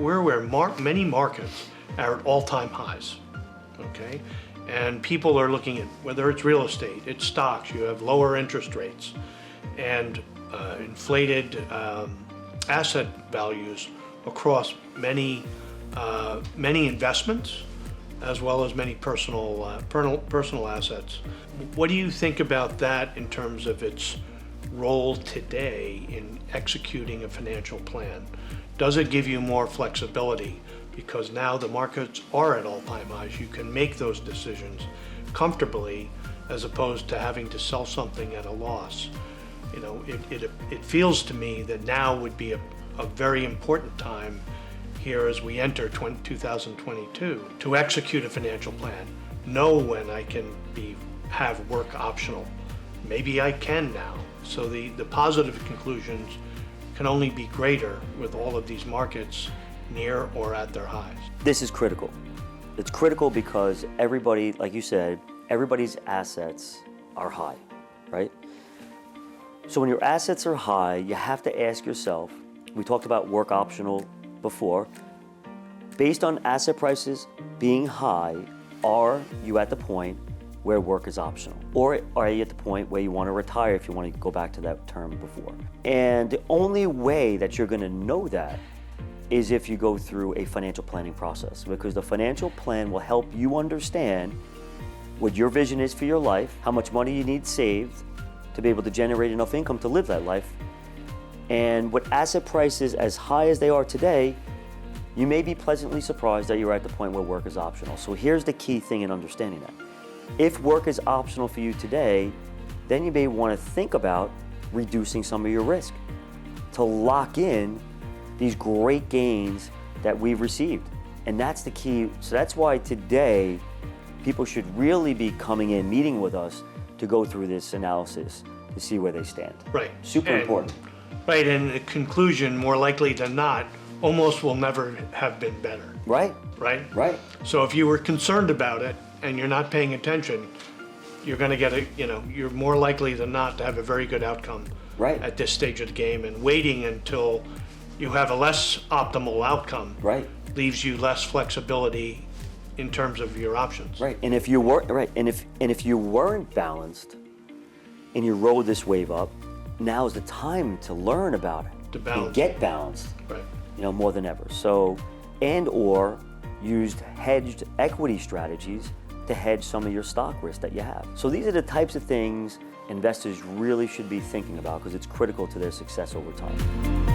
we're aware many markets are at all-time highs, okay? And people are looking at whether it's real estate, it's stocks, you have lower interest rates, and inflated asset values across many investments, as well as many personal assets. What do you think about that in terms of its role today in executing a financial plan? Does it give you more flexibility? Because now the markets are at all-time highs. You can make those decisions comfortably as opposed to having to sell something at a loss. You know, it feels to me that now would be a very important time here as we enter 2022 to execute a financial plan. Know when I can have work optional. Maybe I can now. So the positive conclusions can only be greater with all of these markets near or at their highs. This is critical. It's critical because everybody, like you said, everybody's assets are high, right? So when your assets are high, you have to ask yourself, we talked about work optional before, based on asset prices being high, are you at the point where work is optional? Or are you at the point where you want to retire, if you want to go back to that term before? And the only way that you're going to know that is if you go through a financial planning process, because the financial plan will help you understand what your vision is for your life, how much money you need saved to be able to generate enough income to live that life, and what asset prices as high as they are today, you may be pleasantly surprised that you're at the point where work is optional. So here's the key thing in understanding that. If work is optional for you today, then you may want to think about reducing some of your risk to lock in these great gains that we've received. And that's the key. So that's why today, people should really be coming in, meeting with us to go through this analysis to see where they stand. Right. Super important. Right, and the conclusion, more likely than not, almost will never have been better. Right. Right? Right. So if you were concerned about it and you're not paying attention, you're going to get you're more likely than not to have a very good outcome Right. at this stage of the game. And waiting until you have a less optimal outcome Right. leaves you less flexibility in terms of your options. Right. And if you weren't if you weren't balanced and you rode this wave up, now is the time to learn about it. To balance. And get balanced. Right. More than ever. So, or used hedged equity strategies to hedge some of your stock risk that you have. So these are the types of things investors really should be thinking about because it's critical to their success over time.